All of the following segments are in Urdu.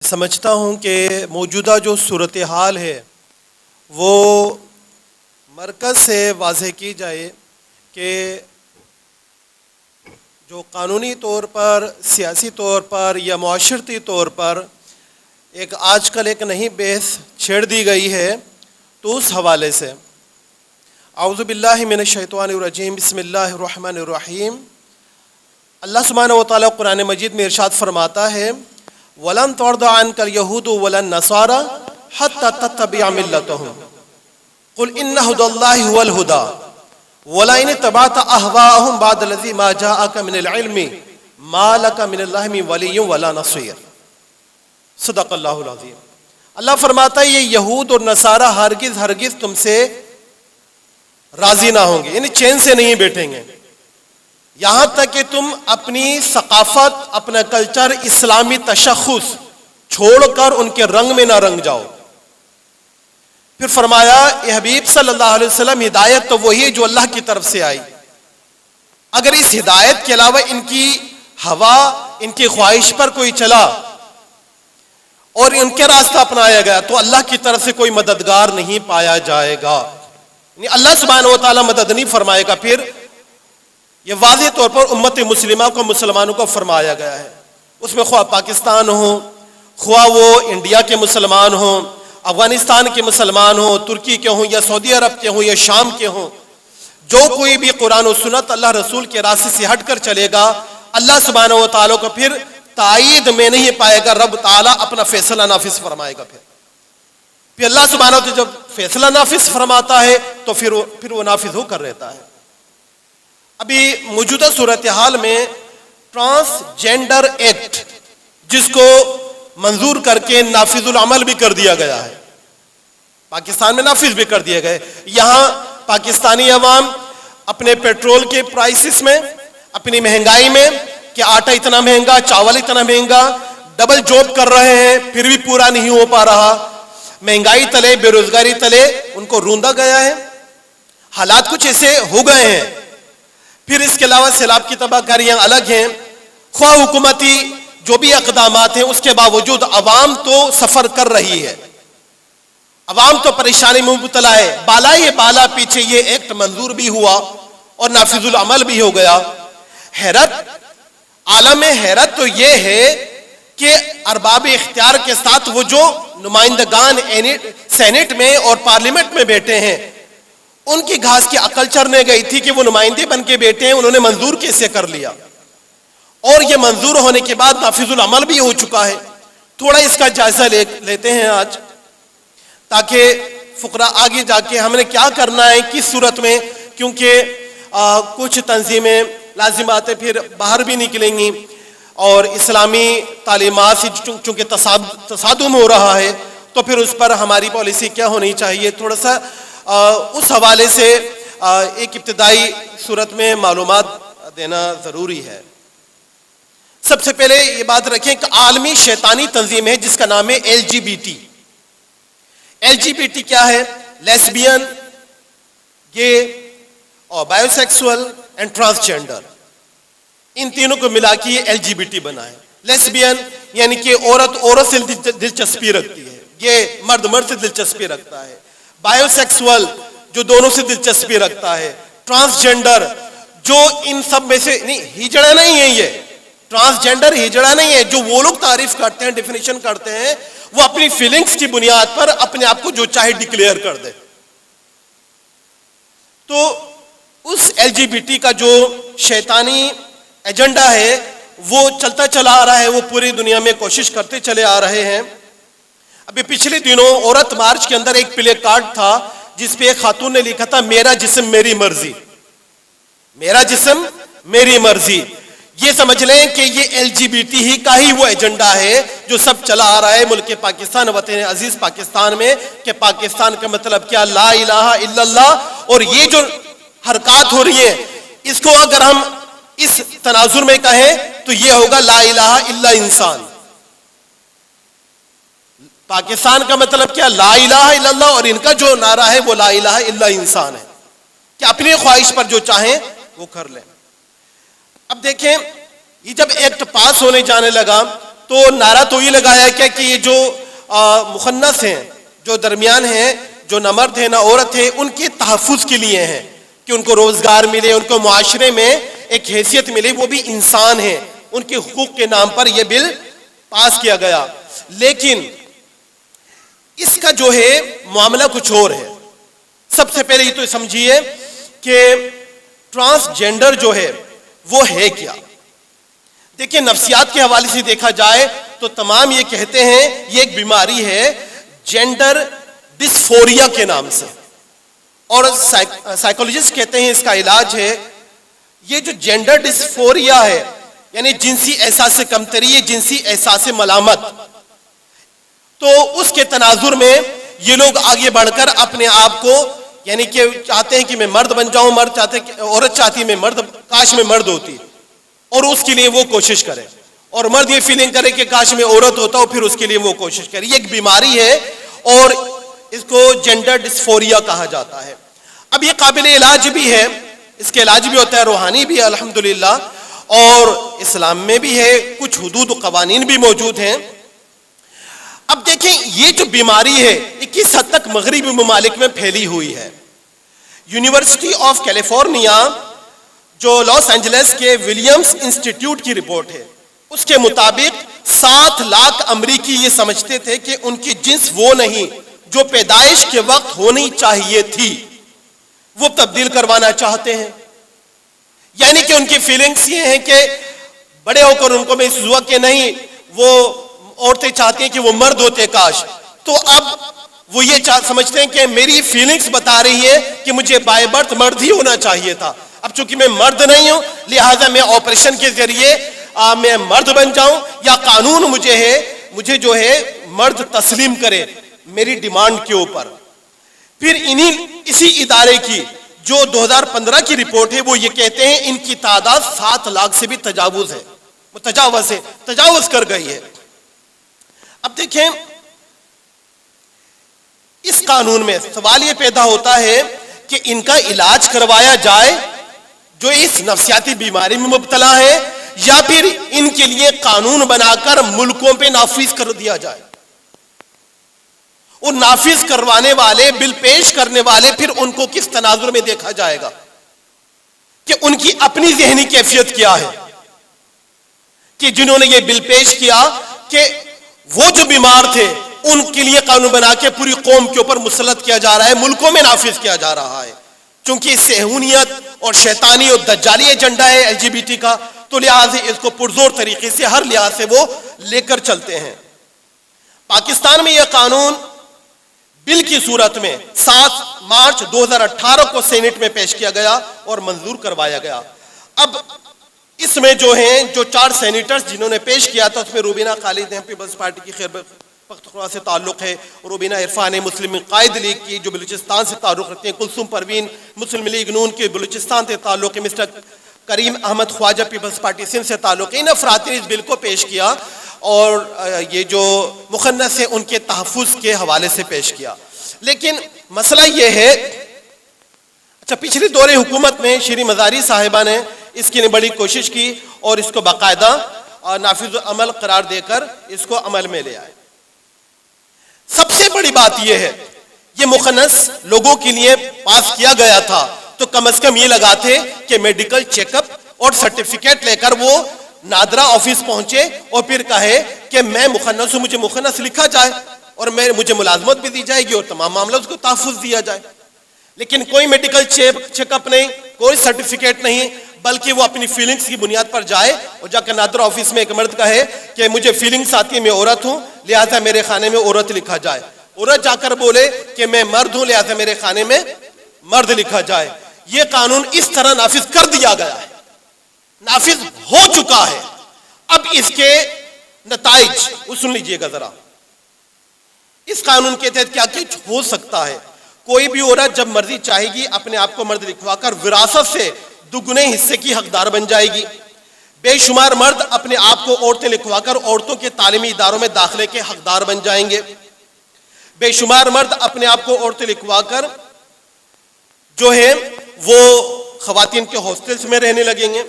سمجھتا ہوں کہ موجودہ جو صورتحال ہے وہ مرکز سے واضح کی جائے کہ جو قانونی طور پر سیاسی طور پر یا معاشرتی طور پر آج کل ایک نئی بحث چھیڑ دی گئی ہے، تو اس حوالے سے اعوذ باللہ من الشیطان الرجیم، بسم اللہ الرحمن الرحیم۔ اللہ سبحانہ و تعالیٰ قرآن مجید میں ارشاد فرماتا ہے وَلَن تَرْضَ عَنْكَ الْيَهُودُ وَلَا النَّصَارَىٰ حَتَّىٰ تَتَّبِعَ مِلَّتَهُمْ قُلْ إِنَّ هُدَى اللَّهِ هُوَ الْهُدَىٰ وَلَئِنِ اتَّبَعْتَ أَهْوَاءَهُمْ بَعْدَ الَّذِي مَا جَاءَكَ مِنَ الْعِلْمِ مَا لَكَ مِنَ اللَّهِ مِن وَلِيٍّ وَلَا نَصِيرٍ۔ صدق اللہ العظیم۔ اللہ فرماتا ہے یہ یہود اور نصارہ ہرگز تم سے راضی نہ ہوں گے، یعنی چین سے نہیں بیٹھیں گے یہاں تک کہ تم اپنی ثقافت، اپنا کلچر، اسلامی تشخص چھوڑ کر ان کے رنگ میں نہ رنگ جاؤ۔ پھر فرمایا اے حبیب صلی اللہ علیہ وسلم، ہدایت تو وہی ہے جو اللہ کی طرف سے آئی، اگر اس ہدایت کے علاوہ ان کی ہوا، ان کی خواہش پر کوئی چلا اور ان کے راستہ اپنایا گیا تو اللہ کی طرف سے کوئی مددگار نہیں پایا جائے گا، یعنی اللہ سبحانہ و تعالیٰ مدد نہیں فرمائے گا۔ پھر یہ واضح طور پر امت مسلمہ کو، مسلمانوں کو فرمایا گیا ہے، اس میں خواہ پاکستان ہوں، خواہ وہ انڈیا کے مسلمان ہوں، افغانستان کے مسلمان ہوں، ترکی کے ہوں یا سعودی عرب کے ہوں یا شام کے ہوں، جو کوئی بھی قرآن و سنت اللہ رسول کے راستے سے ہٹ کر چلے گا اللہ سبحانہ و تعالیٰ کو پھر تائید میں نہیں پائے گا، رب تعالیٰ اپنا فیصلہ نافذ فرمائے گا۔ پھر اللہ سبحانہ و تعالیٰ جب فیصلہ نافذ فرماتا ہے تو پھر وہ نافذ ہو کر رہتا ہے۔ ابھی موجودہ صورتحال میں ٹرانسجینڈر ایکٹ، جس کو منظور کر کے نافذ العمل بھی کر دیا گیا ہے، پاکستان میں نافذ بھی کر دیا گیا ہے، یہاں پاکستانی عوام اپنے پیٹرول کے پرائسز میں، اپنی مہنگائی میں کہ آٹا اتنا مہنگا، چاول اتنا مہنگا، ڈبل جاب کر رہے ہیں پھر بھی پورا نہیں ہو پا رہا، مہنگائی تلے، بے روزگاری تلے ان کو روندا گیا ہے، حالات کچھ ایسے ہو گئے ہیں۔ پھر اس کے علاوہ سیلاب کی تباہ کاریاں الگ ہیں، خواہ حکومتی جو بھی اقدامات ہیں اس کے باوجود عوام تو سفر کر رہی ہے، عوام تو پریشانی میں مبتلا ہے، بالا پیچھے یہ ایکٹ منظور بھی ہوا اور نافذ العمل بھی ہو گیا۔ عالم حیرت تو یہ ہے کہ ارباب اختیار کے ساتھ وہ جو نمائندگان سینٹ میں اور پارلیمنٹ میں بیٹھے ہیں ان کی گھاس کی عقل چرنے گئی تھی کہ وہ نمائندے بن کے بیٹھے ہیں، انہوں نے منظور کیسے کر لیا، اور یہ منظور ہونے کے بعد نافذ العمل بھی ہو چکا ہے۔ تھوڑا اس کا جائزہ لیتے ہیں آج، تاکہ فقراء آگے جا کے ہم نے کیا کرنا ہے کس صورت میں، کیونکہ کچھ تنظیمیں لازمات پھر باہر بھی نکلیں گی اور اسلامی تعلیمات سے چونکہ تصادم ہو رہا ہے تو پھر اس پر ہماری پالیسی کیا ہونی چاہیے، تھوڑا سا اس حوالے سے ایک ابتدائی صورت میں معلومات دینا ضروری ہے۔ سب سے پہلے یہ بات رکھیں کہ عالمی شیطانی تنظیم ہے جس کا نام ہے LGBT۔ LGBT کیا ہے؟ لیسبین، گے اور بائیو سیکسول اینڈ ٹرانسجینڈر، ان تینوں کو ملا کے یہ LGBT بنا ہے۔ لیسبین یعنی کہ عورت سے دلچسپی رکھتی ہے، یہ مرد سے دلچسپی رکھتا ہے، بائیو سیکسول جو دونوں سے دلچسپی رکھتا ہے، ٹرانسجینڈر جو ان سب میں سے نہیں، ہجڑا نہیں ہے، یہ ٹرانسجینڈر ہجڑا نہیں ہے، جو وہ لوگ تعریف کرتے ہیں، ڈیفینیشن کرتے ہیں، وہ اپنی فیلنگز کی بنیاد پر اپنے آپ کو جو چاہے ڈکلیئر کر دے۔ تو اس LGBT کا جو شیطانی ایجنڈا ہے وہ چلتا چلا آ رہا ہے، وہ پوری دنیا میں کوشش کرتے چلے آ رہے ہیں۔ ابھی پچھلے دنوں عورت مارچ کے اندر ایک پلے کارڈ تھا جس پہ ایک خاتون نے لکھا تھا میرا جسم میری مرضی، میرا جسم میری مرضی۔ یہ سمجھ لیں کہ یہ LGBT ہی کا ہی وہ ایجنڈا ہے جو سب چلا آ رہا ہے ملک پاکستان، وطن عزیز پاکستان میں، کہ پاکستان کا مطلب کیا، لا الہ الا اللہ۔ اور یہ جو حرکات ہو رہی ہیں اس کو اگر ہم اس تناظر میں کہیں تو یہ ہوگا لا الہ الا انسان۔ پاکستان کا مطلب کیا، لا الہ الا اللہ، اور ان کا جو نعرہ ہے وہ لا الہ الا انسان ہے، کہ اپنی خواہش پر جو چاہیں وہ کر لیں۔ اب دیکھیں یہ جب ایکٹ پاس ہونے جانے لگا تو نعرہ تو یہ لگایا گیا کہ یہ جو مخنث ہیں، جو درمیان ہیں، جو نہ مرد ہے نہ عورت ہے، ان کے تحفظ کے لیے ہیں، کہ ان کو روزگار ملے، ان کو معاشرے میں ایک حیثیت ملے، وہ بھی انسان ہیں، ان کے حقوق کے نام پر یہ بل پاس کیا گیا۔ لیکن اس کا جو ہے معاملہ کچھ اور ہے۔ سب سے پہلے یہ تو سمجھیے کہ ٹرانسجینڈر جو ہے وہ ہے کیا۔ دیکھیں، نفسیات کے حوالے سے دیکھا جائے تو تمام یہ کہتے ہیں یہ ایک بیماری ہے جینڈر ڈسفوریا کے نام سے، اور سائیکولوجسٹ کہتے ہیں اس کا علاج ہے یہ جو جینڈر ڈسفوریا ہے، یعنی جنسی احساس کمتری، جنسی احساس ملامت، تو اس کے تناظر میں یہ لوگ آگے بڑھ کر اپنے آپ کو، یعنی کہ چاہتے ہیں کہ میں مرد بن جاؤں، مرد چاہتے ہیں کہ عورت چاہتی ہے میں مرد، کاش میں مرد ہوتی، اور اس کے لیے وہ کوشش کرے، اور مرد یہ فیلنگ کرے کہ کاش میں عورت ہوتا ہوں، پھر اس کے لیے وہ کوشش کرے۔ یہ ایک بیماری ہے اور اس کو جینڈر ڈسفوریا کہا جاتا ہے۔ اب یہ قابل علاج بھی ہے، اس کے علاج بھی ہوتا ہے، روحانی بھی ہے الحمدللہ، اور اسلام میں بھی ہے، کچھ حدود و قوانین بھی موجود ہیں۔ اب دیکھیں یہ جو بیماری ہے یہ کس حد تک مغربی ممالک میں پھیلی ہوئی ہے۔ یونیورسٹی آف کیلیفورنیا جو لاس اینجلس کے ولیمز انسٹیٹیوٹ کی رپورٹ ہے، اس کے مطابق 7 لاکھ امریکی یہ سمجھتے تھے کہ ان کی جنس وہ نہیں جو پیدائش کے وقت ہونی چاہیے تھی، وہ تبدیل کروانا چاہتے ہیں۔ یعنی کہ ان کی فیلنگز یہ ہیں کہ بڑے ہو کر ان کو محسوس ہوا کہ نہیں، وہ عورتیں چاہتی ہیں کہ وہ مرد ہوتے کاش، تو اب وہ یہ سمجھتے ہیں کہ میری فیلنگز بتا رہی ہے کہ مجھے بائی برتھ مرد ہی ہونا چاہیے تھا، اب چونکہ میں مرد نہیں ہوں لہٰذا میں آپریشن کے ذریعے میں مرد بن جاؤں، یا قانون مجھے جو ہے مرد تسلیم کرے میری ڈیمانڈ کے اوپر۔ پھر اسی ادارے کی جو 2015 کی رپورٹ ہے وہ یہ کہتے ہیں ان کی تعداد 7 لاکھ سے بھی تجاوز کر گئی ہے۔ اب دیکھیں اس قانون میں سوال یہ پیدا ہوتا ہے کہ ان کا علاج کروایا جائے جو اس نفسیاتی بیماری میں مبتلا ہے، یا پھر ان کے لیے قانون بنا کر ملکوں پہ نافذ کر دیا جائے، اور نافذ کروانے والے، بل پیش کرنے والے، پھر ان کو کس تناظر میں دیکھا جائے گا کہ ان کی اپنی ذہنی کیفیت کیا ہے، کہ جنہوں نے یہ بل پیش کیا کہ وہ جو بیمار تھے ان کے لیے قانون بنا کے پوری قوم کے اوپر مسلط کیا جا رہا ہے، ملکوں میں نافذ کیا جا رہا ہے، چونکہ اس صہیونیت اور شیطانی اور دجالی ایجنڈا ہے LGBT کا، تو لہٰذا اس کو پرزور طریقے سے ہر لحاظ سے وہ لے کر چلتے ہیں۔ پاکستان میں یہ قانون بل کی صورت میں 7 مارچ 2018 کو سینٹ میں پیش کیا گیا اور منظور کروایا گیا۔ اب اس میں جو ہیں 4 سینیٹرز جنہوں نے پیش کیا تھا، اس میں روبینہ خالد ہیں، پیپلز پارٹی کی خیبر پختونخوا سے تعلق ہے، روبینہ عرفان ہے مسلم قائد لیگ کی جو بلوچستان سے تعلق رکھتے ہیں، کلثوم پروین مسلم لیگ نون کے بلوچستان سے تعلق ہے، مسٹر کریم احمد خواجہ پیپلز پارٹی سندھ سے تعلق ہے۔ ان افراد نے اس بل کو پیش کیا اور یہ جو مخنث ہیں ان کے تحفظ کے حوالے سے پیش کیا۔ لیکن مسئلہ یہ ہے، اچھا پچھلی دور حکومت میں شری مزاری صاحبہ نے اس کی بڑی کوشش کی اور اس کو باقاعدہ نافذ عمل قرار دے کر اس کو عمل میں لے آئے۔ سب سے بڑی بات یہ ہے یہ مخنث لوگوں کے لیے پاس کیا گیا تھا تو کم از کم یہ لگاتے کہ میڈیکل چیک اپ اور سرٹیفکیٹ لے کر وہ نادرا آفس پہنچے اور پھر کہے کہ میں مخنث ہوں، مجھے مخنث لکھا جائے اور مجھے ملازمت بھی دی جائے گی اور تمام معاملات کو تحفظ دیا جائے۔ لیکن کوئی میڈیکل چیک اپ نہیں، کوئی سرٹیفکیٹ نہیں، بلکہ وہ اپنی فیلنگز کی بنیاد پر جائے اور جا کر نادرا آفس میں ایک مرد کہے کہ مجھے فیلنگز آتی ہے، میں عورت ہوں لہٰذا میرے خانے میں عورت لکھا جائے، عورت جا کر بولے کہ میں مرد ہوں لہٰذا میرے خانے میں مرد لکھا جائے۔ یہ قانون اس طرح نافذ کر دیا گیا ہے، نافذ ہو چکا ہے۔ اب اس کے نتائج سن لیجئے گا ذرا۔ اس قانون کے تحت کیا کچھ ہو سکتا ہے؟ کوئی بھی عورت جب مرضی چاہے گی اپنے آپ کو مرد لکھوا کر وراثت سے دگنے حصے کی حقدار بن جائے گی۔ بے شمار مرد اپنے آپ کو عورتیں لکھوا کر عورتوں کے تعلیمی اداروں میں داخلے کے حقدار بن جائیں گے۔ بے شمار مرد اپنے آپ کو عورتیں لکھوا کر جو ہے وہ خواتین کے ہاسٹلز میں رہنے لگیں گے۔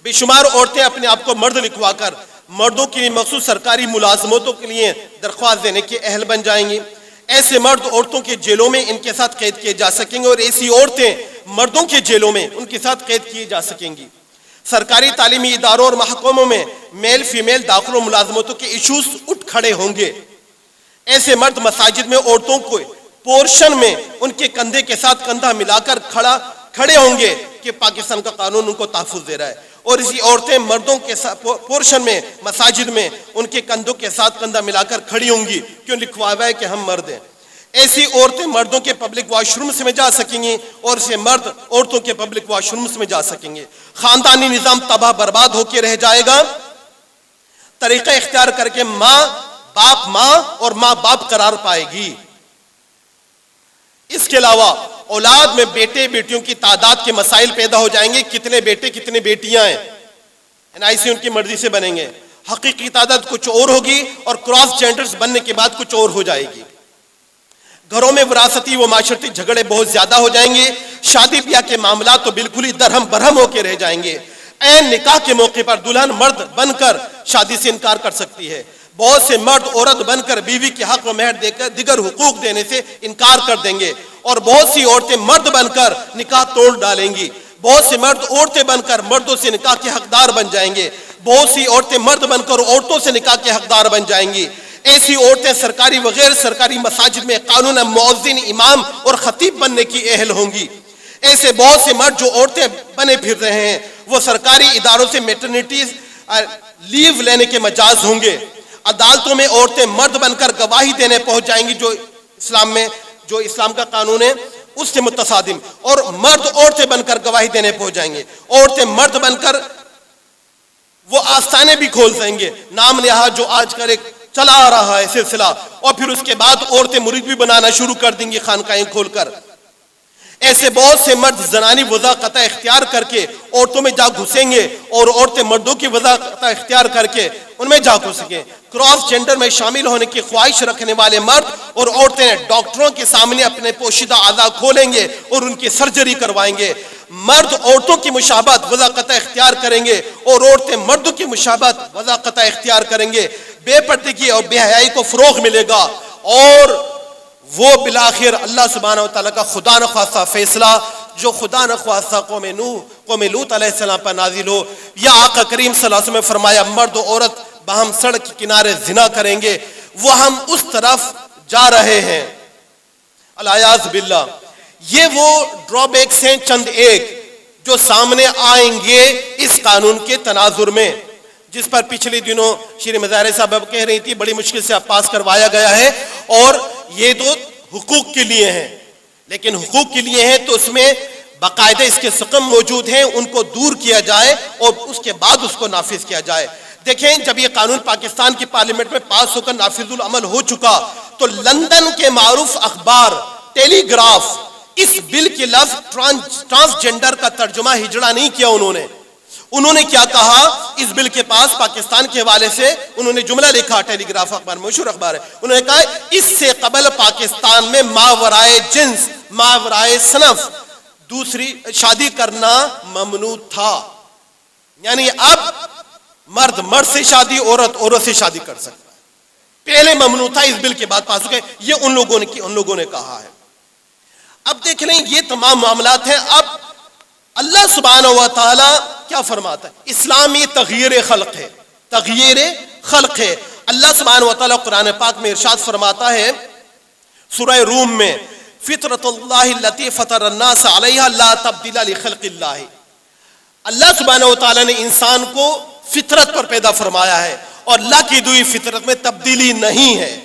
بے شمار عورتیں اپنے آپ کو مرد لکھوا کر مردوں کے لیے مخصوص سرکاری ملازمتوں کے لیے درخواست دینے کے اہل بن جائیں گی۔ ایسے مرد عورتوں کے جیلوں میں ان کے ساتھ قید کیے جا سکیں گے، اور ایسی عورتیں مردوں کے جیلوں میں ان کے ساتھ قید کیے جا سکیں گی۔ سرکاری تعلیمی اداروں اور محکموں میں میل فیمیل داخل و ملازمتوں کے ایشوز اٹھ کھڑے ہوں گے۔ ایسے مرد مساجد میں عورتوں کو پورشن میں ان کے کندھے کے ساتھ کندھا ملا کر کھڑے ہوں گے کہ پاکستان کا قانون ان کو تحفظ دے رہا ہے، اور اسی عورتیں مردوں کے ساتھ پورشن میں مساجد میں ان کے کندھوں کے ساتھ کندھا ملا کر کھڑی ہوں گی، کیوں لکھوا ہوا ہے کہ ہم مرد ہیں۔ ایسی عورتیں مردوں کے پبلک واش رومز میں جا سکیں گی، اور ایسے مرد عورتوں کے پبلک واش رومز میں جا سکیں گے۔ خاندانی نظام تباہ برباد ہو کے رہ جائے گا۔ طریقہ اختیار کر کے ماں باپ ماں اور ماں باپ قرار پائے گی۔ اس کے علاوہ اولاد میں بیٹے بیٹیوں کی تعداد کے مسائل پیدا ہو جائیں گے، کتنے بیٹے کتنے بیٹیاں ہیں، NIC ان کی مرضی سے بنیں گے۔ حقیقی تعداد کچھ اور ہوگی اور کراس جینڈرز بننے کے بعد کچھ اور ہو جائے گی۔ گھروں میں وراثتی و معاشرتی جھگڑے بہت زیادہ ہو جائیں گے۔ شادی بیاہ کے معاملات تو بالکل ہی درہم برہم ہو کے رہ جائیں گے۔ عین نکاح کے موقع پر دلہن مرد بن کر شادی سے انکار کر سکتی ہے۔ بہت سے مرد عورت بن کر بیوی کے حق و مہر دے کر دیگر حقوق دینے سے انکار کر دیں گے، اور بہت سی عورتیں مرد بن کر نکاح توڑ ڈالیں گی۔ بہت سے مرد عورتیں بن کر مردوں سے نکاح کے حقدار بن جائیں گے۔ بہت سی عورتیں مرد بن کر عورتوں سے نکاح کے حقدار بن جائیں گی۔ ایسی عورتیں سرکاری و غیر سرکاری مساجد میں قانون مؤذن، امام اور خطیب بننے کی اہل ہوں گی۔ ایسے بہت سے مرد جو عورتیں بنے پھر رہے ہیں وہ سرکاری اداروں سے میٹرنیٹی لیو لینے کے مجاز ہوں گے۔ عدالتوں میں عورتیں مرد بن کر گواہی دینے پہنچ جائیں گی، جو اسلام کا قانون ہے اس سے متصادم، اور مرد عورتیں بن کر گواہی دینے پہنچ جائیں گے۔ عورتیں مرد بن کر وہ آستانے بھی کھول دیں گے، نام نہاد جو آج کل ایک چلا آ رہا ہے سلسلہ، اور پھر اس کے بعد عورتیں مرید بھی بنانا شروع کر دیں گی خانقاہیں کھول کر۔ ایسے بہت سے مرد زنانی وضع قطع اختیار کر کے عورتوں میں جا گھسیں گے، اور عورتیں مردوں کی وضع قطع اختیار کر کے ان میں جا گھسیں گے۔ کراس جینڈر میں شامل ہونے کی خواہش رکھنے والے مرد اور عورتیں ڈاکٹروں کے سامنے اپنے پوشیدہ اعضاء کھولیں گے اور ان کی سرجری کروائیں گے۔ مرد عورتوں کی مشابہت وضع قطع اختیار کریں گے، اور عورتیں مردوں کی مشابہت وضع قطع اختیار کریں گے۔ بے پردگی اور بے حیائی کو فروغ ملے گا، اور وہ بالآخر اللہ سبحانہ وتعالیٰ کا خدا نخواستہ فیصلہ جو خدا نخواستہ قوم لوط علیہ السلام پر نازل ہو، یا آقا کریم صلی اللہ علیہ وسلم نے فرمایا مرد و عورت باہم سڑک کے کنارے زنا کریں گے، وہ ہم اس طرف جا رہے ہیں الیاذ باللہ۔ یہ وہ ڈرا بیکس ہیں چند ایک جو سامنے آئیں گے اس قانون کے تناظر میں، جس پر پچھلے دنوں شیریں مظاہرے صاحب کہہ رہی تھی بڑی مشکل سے پاس کروایا گیا ہے، اور یہ تو حقوق کے لیے ہیں، لیکن حقوق کے لیے ہیں تو اس میں باقاعدہ اس کے سقم موجود ہیں، ان کو دور کیا جائے اور اس کے بعد اس کو نافذ کیا جائے۔ دیکھیں جب یہ قانون پاکستان کی پارلیمنٹ میں پاس ہو کر نافذ العمل ہو چکا تو لندن کے معروف اخبار ٹیلی گراف اس بل کے لفظ ٹرانسجنڈر کا ترجمہ ہجڑا نہیں کیا، انہوں نے کیا کہا اس بل کے پاس پاکستان کے حوالے سے انہوں نے جملہ لکھا، ٹیلی گراف اخبار مشہور اخبار ہے، انہوں نے کہا اس سے قبل پاکستان میں ماورائے جنس ماورائے صنف دوسری شادی کرنا ممنوع تھا، یعنی اب مرد مرد سے شادی، عورت سے شادی کر سکتا ہے، پہلے ممنوع تھا، اس بل کے بعد پاس ہو گئے، یہ ان لوگوں نے کہا ہے۔ اب دیکھ لیں یہ تمام معاملات ہیں۔ اب اللہ سبحانہ و تعالی کیا فرماتا ہے؟ اسلامی تغییر خلق ہے۔ اللہ سبحانہ و تعالی قرآن پاک میں ارشاد فرماتا ہے سورہ روم میں، فطرت اللہ التی فطر الناس علیہا لا تبدیل لخلق اللہ۔ اللہ سبحانہ و تعالی نے انسان کو فطرت پر پیدا فرمایا ہے، اور اللہ کی دوئی فطرت میں تبدیلی نہیں ہے۔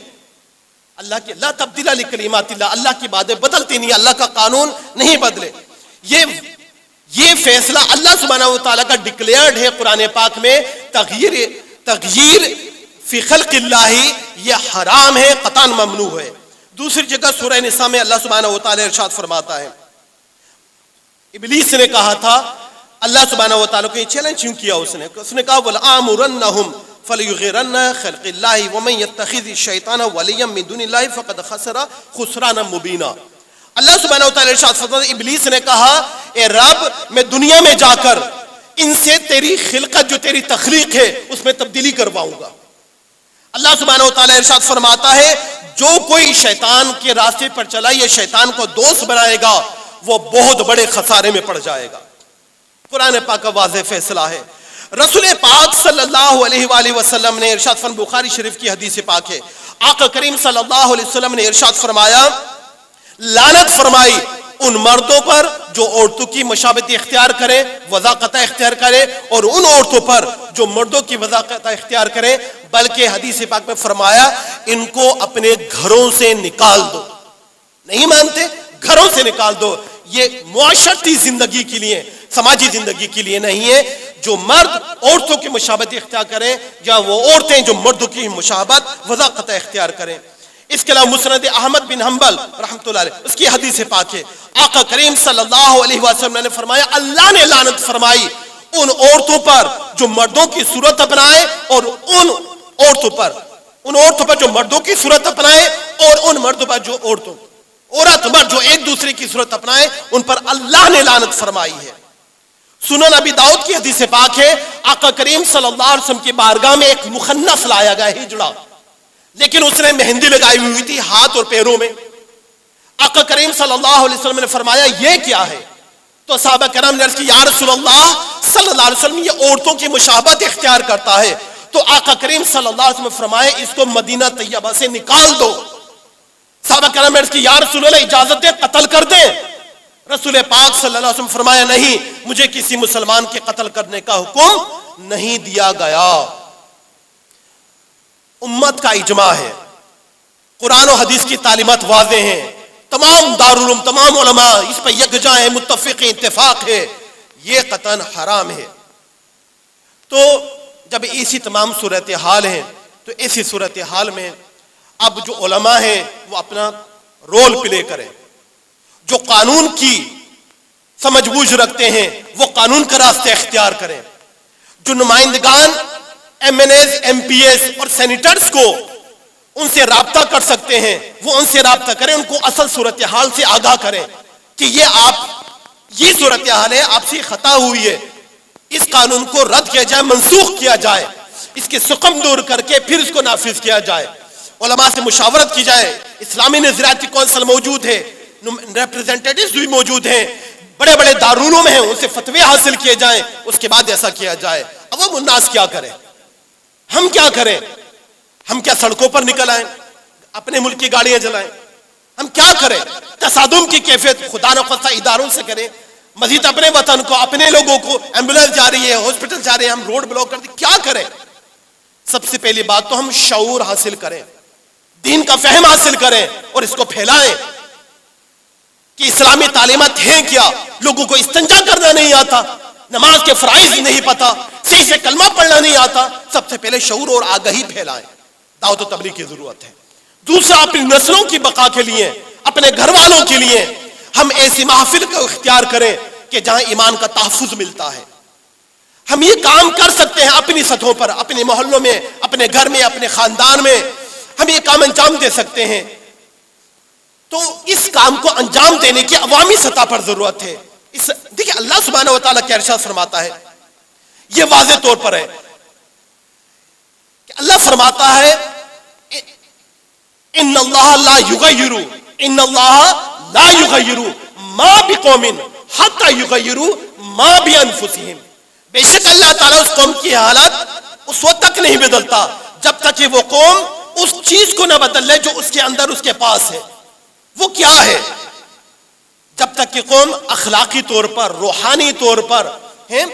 لا تبدیل لکلمات اللہ، اللہ کی باتیں بدلتی نہیں، اللہ کا قانون نہیں بدلے۔ یہ فیصلہ اللہ سبحانہ و تعالیٰ کا ڈکلیئرڈ ہے قرآن پاک میں، تغییر فی خلق اللہ یہ حرام ہے، قطعاً ممنوع ہے۔ دوسری جگہ سورہ نساء میں اللہ سبحانہ و تعالیٰ ارشاد فرماتا ہے، ابلیس نے کہا تھا اللہ سبحانہ و تعالیٰ کو یہ چیلنج کیوں کیا، اس نے کہا وَلَآمُرَنَّهُمْ فَلْيُغِيرَنَّ خَلْقِ اللَّهِ وَمَنْ يَتَّخِذِ الشَّيْطَانَ وَلِيًّا مِّن دُونِ اللَّهِ فَقَدْ خَسِرَ خُسْرَانًا مُّبِينًا۔ اللہ سبحانہ و تعالیٰ ارشاد فرماتا ہے، ابلیس نے کہا اے رب میں دنیا میں جا کر ان سے تیری خلقت جو تیری تخلیق ہے اس میں تبدیلی کرواؤں گا. اللہ سبحانہ و تعالیٰ ارشاد فرماتا ہے جو کوئی شیطان کے راستے پر چلا یا شیطان کو دوست بنائے گا وہ بہت بڑے خسارے میں پڑ جائے گا. قرآن پاک کا واضح فیصلہ ہے. رسول پاک صلی اللہ علیہ وآلہ وسلم نے ارشاد فرمایا، بخاری شریف کی حدیث پاک ہے، آقا کریم صلی اللہ علیہ وسلم نے ارشاد فرمایا، لعنت فرمائی ان مردوں پر جو عورتوں کی مشابہت اختیار کریں، وضاقتہ اختیار کریں، اور ان عورتوں پر جو مردوں کی وضاقتہ اختیار کریں، بلکہ حدیث پاک میں فرمایا ان کو اپنے گھروں سے نکال دو. نہیں مانتے؟ گھروں سے نکال دو. یہ معاشرتی زندگی کے لیے، سماجی زندگی کے لیے نہیں ہے. جو مرد عورتوں کی مشابہت اختیار کریں یا وہ عورتیں جو مردوں کی مشابہت وضاقتہ اختیار کریں. اس کے علاوہ مسند احمد بن حنبل رحمۃ اللہ علیہ اس کی حدیث پاک ہے، آقا کریم صلی اللہ علیہ وسلم نے فرمایا اللہ نے لعنت فرمائی ان عورتوں پر جو مردوں کی صورت اپنائے، اور ان عورتوں پر جو مردوں کی صورت اپنائے، اور ان مردوں پر جو عورت مرد جو ایک دوسرے کی صورت اپنائے ان پر اللہ نے لعنت فرمائی ہے. سنن ابی داؤد کی حدیث پاک ہے، آقا کریم صلی اللہ علیہ وسلم کی بارگاہ میں ایک مخنث لایا گیا، ہجڑا، لیکن اس نے مہندی لگائی ہوئی تھی ہاتھ اور پیروں میں. آقا کریم صلی اللہ علیہ وسلم نے فرمایا یہ کیا ہے؟ تو صحابہ کرام نے عرض کی یا رسول اللہ صلی اللہ علیہ وسلم یہ عورتوں کی مشابہت اختیار کرتا ہے. تو آقا کریم صلی اللہ علیہ وسلم نے فرمایا اس کو مدینہ طیبہ سے نکال دو. صحابہ کرام نے عرض کی یا رسول اللہ اجازت دے قتل کر دیں. رسول پاک صلی اللہ علیہ وسلم فرمایا نہیں، مجھے کسی مسلمان کے قتل کرنے کا حکم نہیں دیا گیا. امت کا اجماع ہے، قرآن و حدیث کی تعلیمات واضح ہیں، تمام دارالعلوم تمام علماء اس پر یکجا ہیں، متفق اتفاق ہے، یہ قطعاً حرام ہے. تو جب ایسی تمام صورتحال ہیں تو ایسی صورتحال میں اب جو علماء ہیں وہ اپنا رول پلے کریں. جو قانون کی سمجھ بوجھ رکھتے ہیں وہ قانون کا راستہ اختیار کریں. جو نمائندگان MNAs, MPs اور سینیٹرز کو ان سے رابطہ کر سکتے ہیں وہ ان سے رابطہ کریں، ان کو اصل صورتحال سے آگاہ کریں کہ یہ صورتحال ہے، آپ سے خطا ہوئی ہے، اس قانون کو رد کیا جائے، منسوخ کیا جائے، اس کے سقم دور کر کے پھر اس کو نافذ کیا جائے. علماء سے مشاورت کی جائے. اسلامی نظریاتی کونسل موجود ہے، ریپریزنٹیٹیوز بھی موجود ہیں، بڑے بڑے دارالعلوم ہیں، ان سے فتوے حاصل کیے جائیں، اس کے بعد ایسا کیا جائے. عوام الناس کیا کریں؟ ہم کیا کریں؟ ہم کیا سڑکوں پر نکل آئیں، اپنے ملک کی گاڑیاں جلائیں؟ ہم کیا کریں؟ تصادم کی کیفیت خدا نخواستہ اداروں سے کریں، مزید اپنے وطن کو، اپنے لوگوں کو، ایمبولینس جا رہی ہے، ہاسپٹل جا رہے ہیں، ہم روڈ بلاک کر دیں، کیا کریں؟ سب سے پہلی بات تو ہم شعور حاصل کریں، دین کا فہم حاصل کریں اور اس کو پھیلائیں کہ اسلامی تعلیمات ہیں کیا. لوگوں کو استنجا کرنا نہیں آتا، نماز کے فرائض نہیں پتا، صحیح سے کلمہ پڑھنا نہیں آتا. سب سے پہلے شعور اور آگاہی پھیلائیں. دعوت و تبلیغ کی ضرورت ہے. دوسرا اپنی نسلوں کی بقا کے لیے، اپنے گھر والوں کے لیے ہم ایسی محافل کو اختیار کریں کہ جہاں ایمان کا تحفظ ملتا ہے. ہم یہ کام کر سکتے ہیں اپنی سطحوں پر، اپنے محلوں میں، اپنے گھر میں، اپنے خاندان میں ہم یہ کام انجام دے سکتے ہیں. تو اس کام کو انجام دینے کی عوامی سطح پر ضرورت ہے. دیکھیں اللہ سبحانہ و تعالیٰ کیا ارشاد فرماتا ہے، یہ واضح طور پر ہے کہ اللہ فرماتا ہے ان اللہ لا یغیر ما بقوم حتی یغیروا ما بانفسہم. بے شک اللہ تعالیٰ اس قوم کی حالت اس وقت تک نہیں بدلتا جب تک کہ وہ قوم اس چیز کو نہ بدل لے جو اس کے اندر اس کے پاس ہے. وہ کیا ہے؟ جب تک کہ قوم اخلاقی طور پر، روحانی طور پر ہیں،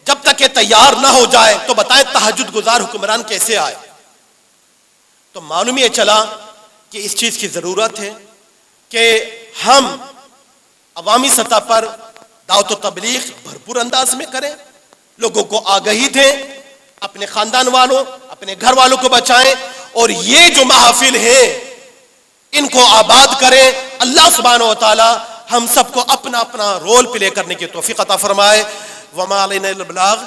جب تک کہ تیار نہ ہو جائے تو بتائیں تہجد گزار حکمران کیسے آئے؟ تو معلوم یہ چلا کہ اس چیز کی ضرورت ہے کہ ہم عوامی سطح پر دعوت و تبلیغ بھرپور انداز میں کریں، لوگوں کو آگہی دیں، اپنے خاندان والوں، اپنے گھر والوں کو بچائیں، اور یہ جو محافل ہیں ان کو آباد کریں. اللہ سبحانہ و تعالی ہم سب کو اپنا اپنا رول پلے کرنے کی توفیق عطا فرمائے. وما علینا الا البلاغ.